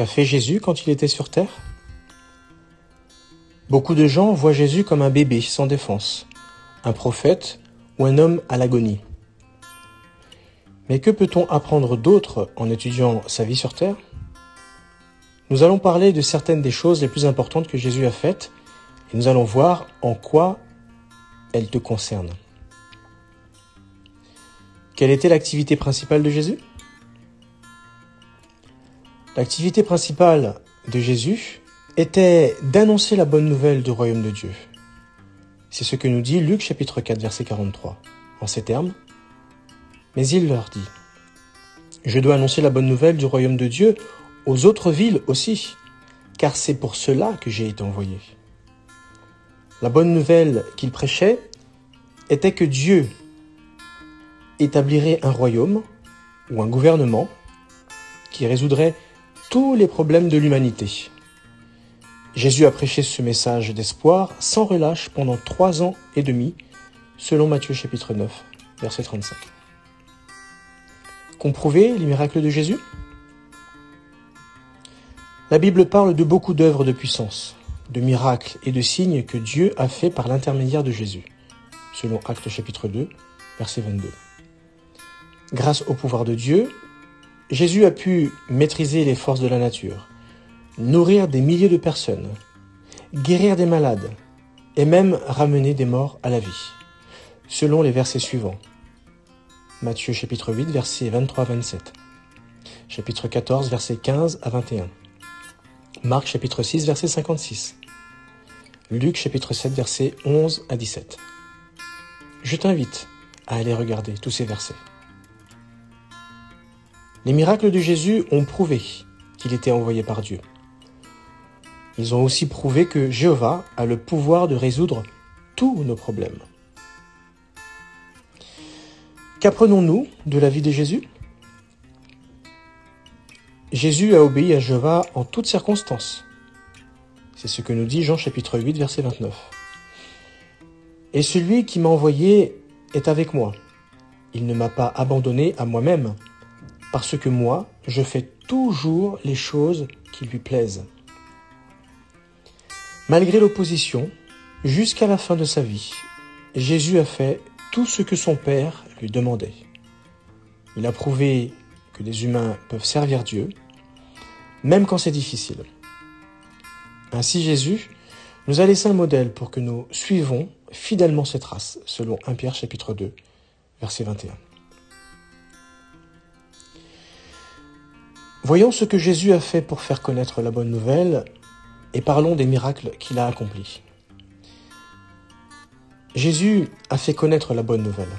qu'a fait Jésus quand il était sur terre? Beaucoup de gens voient Jésus comme un bébé sans défense, un prophète ou un homme à l'agonie. Mais que peut-on apprendre d'autre en étudiant sa vie sur terre? Nous allons parler de certaines des choses les plus importantes que Jésus a faites et nous allons voir en quoi elles te concernent. Quelle était l'activité principale de Jésus? L'activité principale de Jésus était d'annoncer la bonne nouvelle du royaume de Dieu. C'est ce que nous dit Luc chapitre 4, verset 43. En ces termes, « Mais il leur dit, je dois annoncer la bonne nouvelle du royaume de Dieu aux autres villes aussi, car c'est pour cela que j'ai été envoyé. » La bonne nouvelle qu'il prêchait était que Dieu établirait un royaume ou un gouvernement qui résoudrait tous les problèmes de l'humanité. Jésus a prêché ce message d'espoir sans relâche pendant 3 ans et demi, selon Matthieu chapitre 9, verset 35. Qu'ont prouvé les miracles de Jésus? La Bible parle de beaucoup d'œuvres de puissance, de miracles et de signes que Dieu a fait par l'intermédiaire de Jésus, selon Actes chapitre 2, verset 22. Grâce au pouvoir de Dieu, Jésus a pu maîtriser les forces de la nature, nourrir des milliers de personnes, guérir des malades et même ramener des morts à la vie, selon les versets suivants. Matthieu chapitre 8, versets 23-27, chapitre 14, versets 15 à 21, Marc chapitre 6, verset 56, Luc chapitre 7, versets 11 à 17. Je t'invite à aller regarder tous ces versets. Les miracles de Jésus ont prouvé qu'il était envoyé par Dieu. Ils ont aussi prouvé que Jéhovah a le pouvoir de résoudre tous nos problèmes. Qu'apprenons-nous de la vie de Jésus? Jésus a obéi à Jéhovah en toutes circonstances. C'est ce que nous dit Jean chapitre 8, verset 29. Et celui qui m'a envoyé est avec moi. Il ne m'a pas abandonné à moi-même, parce que moi, je fais toujours les choses qui lui plaisent. Malgré l'opposition, jusqu'à la fin de sa vie, Jésus a fait tout ce que son Père lui demandait. Il a prouvé que les humains peuvent servir Dieu, même quand c'est difficile. Ainsi Jésus nous a laissé un modèle pour que nous suivons fidèlement ses traces, selon 1 Pierre chapitre 2, verset 21. Voyons ce que Jésus a fait pour faire connaître la bonne nouvelle et parlons des miracles qu'il a accomplis. Jésus a fait connaître la bonne nouvelle.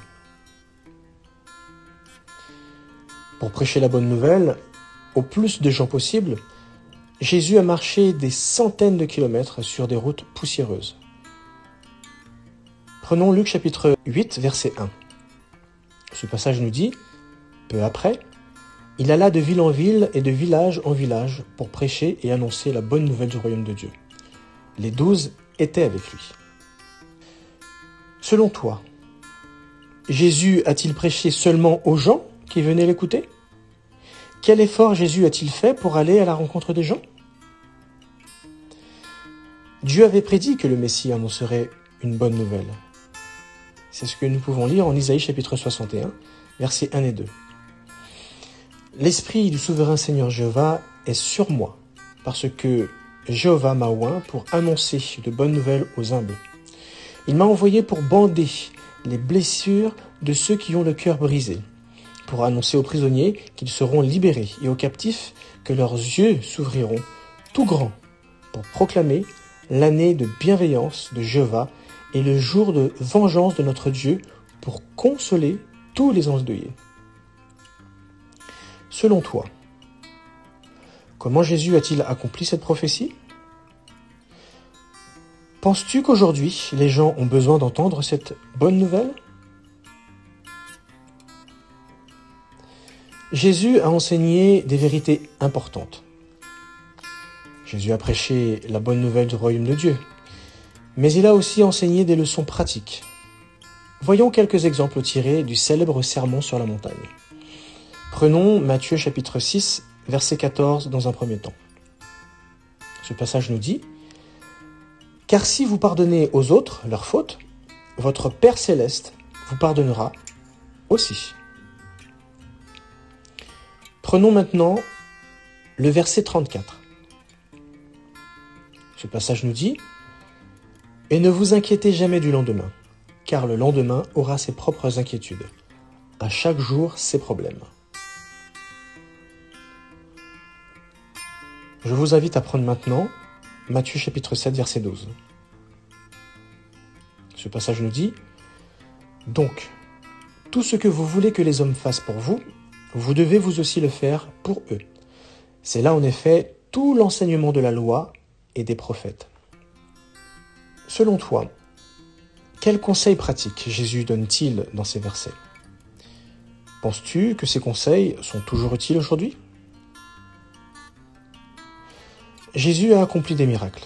Pour prêcher la bonne nouvelle au plus de gens possible, Jésus a marché des centaines de kilomètres sur des routes poussiéreuses. Prenons Luc chapitre 8, verset 1. Ce passage nous dit, peu après, il alla de ville en ville et de village en village pour prêcher et annoncer la bonne nouvelle du royaume de Dieu. Les 12 étaient avec lui. Selon toi, Jésus a-t-il prêché seulement aux gens qui venaient l'écouter? Quel effort Jésus a-t-il fait pour aller à la rencontre des gens? Dieu avait prédit que le Messie annoncerait une bonne nouvelle. C'est ce que nous pouvons lire en Isaïe chapitre 61, versets 1 et 2. L'Esprit du souverain Seigneur Jéhovah est sur moi, parce que Jéhovah m'a oint pour annoncer de bonnes nouvelles aux humbles. Il m'a envoyé pour bander les blessures de ceux qui ont le cœur brisé, pour annoncer aux prisonniers qu'ils seront libérés et aux captifs que leurs yeux s'ouvriront tout grands, pour proclamer l'année de bienveillance de Jéhovah et le jour de vengeance de notre Dieu, pour consoler tous les endeuillés. Selon toi, comment Jésus a-t-il accompli cette prophétie? Penses-tu qu'aujourd'hui, les gens ont besoin d'entendre cette bonne nouvelle? Jésus a enseigné des vérités importantes. Jésus a prêché la bonne nouvelle du royaume de Dieu, mais il a aussi enseigné des leçons pratiques. Voyons quelques exemples tirés du célèbre sermon sur la montagne. Prenons Matthieu chapitre 6, verset 14 dans un premier temps. Ce passage nous dit « Car si vous pardonnez aux autres leurs fautes, votre Père céleste vous pardonnera aussi. » Prenons maintenant le verset 34. Ce passage nous dit « Et ne vous inquiétez jamais du lendemain, car le lendemain aura ses propres inquiétudes. À chaque jour, ses problèmes. » Je vous invite à prendre maintenant Matthieu chapitre 7, verset 12. Ce passage nous dit « Donc, tout ce que vous voulez que les hommes fassent pour vous, vous devez vous aussi le faire pour eux. C'est là en effet tout l'enseignement de la loi et des prophètes. » Selon toi, quels conseils pratiques Jésus donne-t-il dans ces versets? Penses-tu que ces conseils sont toujours utiles aujourd'hui? Jésus a accompli des miracles.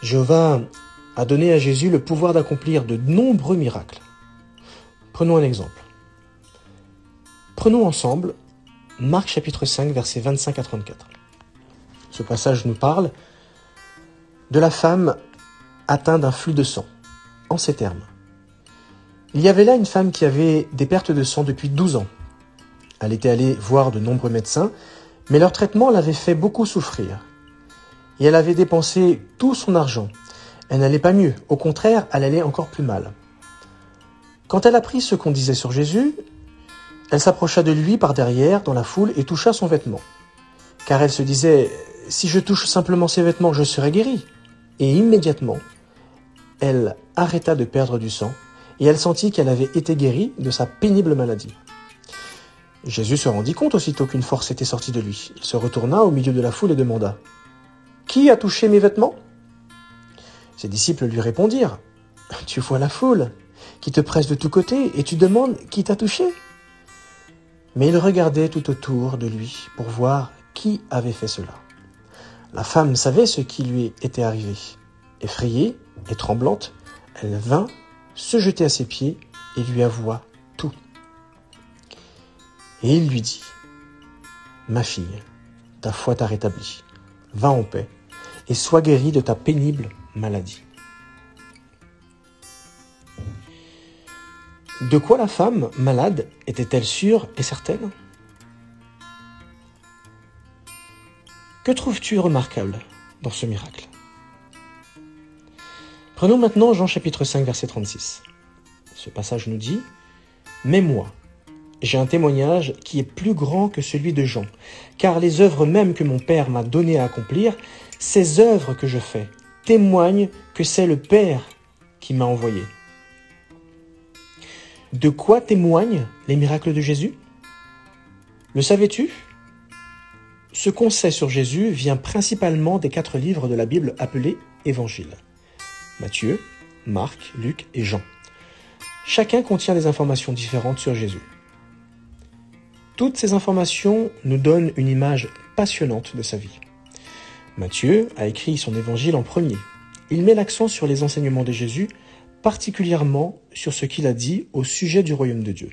Jéhovah a donné à Jésus le pouvoir d'accomplir de nombreux miracles. Prenons un exemple. Prenons ensemble Marc chapitre 5, versets 25 à 34. Ce passage nous parle de la femme atteinte d'un flux de sang, en ces termes. Il y avait là une femme qui avait des pertes de sang depuis 12 ans. Elle était allée voir de nombreux médecins, mais leur traitement l'avait fait beaucoup souffrir. Et elle avait dépensé tout son argent. Elle n'allait pas mieux, au contraire, elle allait encore plus mal. Quand elle apprit ce qu'on disait sur Jésus, elle s'approcha de lui par derrière, dans la foule, et toucha son vêtement. Car elle se disait, « Si je touche simplement ses vêtements, je serai guérie. » Et immédiatement, elle arrêta de perdre du sang, et elle sentit qu'elle avait été guérie de sa pénible maladie. Jésus se rendit compte aussitôt qu'une force était sortie de lui. Il se retourna au milieu de la foule et demanda « Qui a touché mes vêtements ?» Ses disciples lui répondirent « Tu vois la foule qui te presse de tous côtés et tu demandes qui t'a touché ?» Mais il regardait tout autour de lui pour voir qui avait fait cela. La femme savait ce qui lui était arrivé. Effrayée et tremblante, elle vint se jeter à ses pieds et lui avoua tout. Et il lui dit, « Ma fille, ta foi t'a rétablie. Va en paix et sois guérie de ta pénible maladie. » De quoi la femme malade était-elle sûre et certaine? Que trouves-tu remarquable dans ce miracle? Prenons maintenant Jean chapitre 5, verset 36. Ce passage nous dit « Mais moi, j'ai un témoignage qui est plus grand que celui de Jean, car les œuvres mêmes que mon Père m'a donné à accomplir, ces œuvres que je fais, témoignent que c'est le Père qui m'a envoyé. » De quoi témoignent les miracles de Jésus? Le savais-tu? Ce qu'on sait sur Jésus vient principalement des 4 livres de la Bible appelés Évangiles. Matthieu, Marc, Luc et Jean. Chacun contient des informations différentes sur Jésus. Toutes ces informations nous donnent une image passionnante de sa vie. Matthieu a écrit son évangile en premier. Il met l'accent sur les enseignements de Jésus, particulièrement sur ce qu'il a dit au sujet du royaume de Dieu.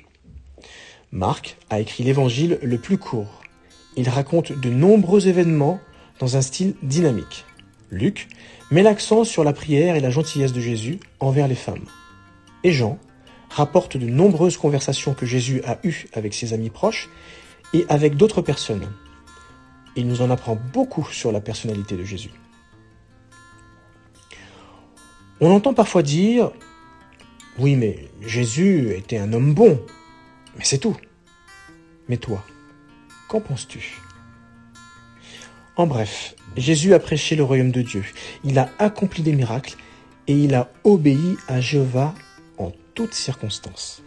Marc a écrit l'évangile le plus court. Il raconte de nombreux événements dans un style dynamique. Luc met l'accent sur la prière et la gentillesse de Jésus envers les femmes. Et Jean rapporte de nombreuses conversations que Jésus a eues avec ses amis proches et avec d'autres personnes. Il nous en apprend beaucoup sur la personnalité de Jésus. On entend parfois dire « Oui, mais Jésus était un homme bon, mais c'est tout. » Mais toi, qu'en penses-tu? En bref, Jésus a prêché le royaume de Dieu. Il a accompli des miracles et il a obéi à Jéhovah en toutes circonstances.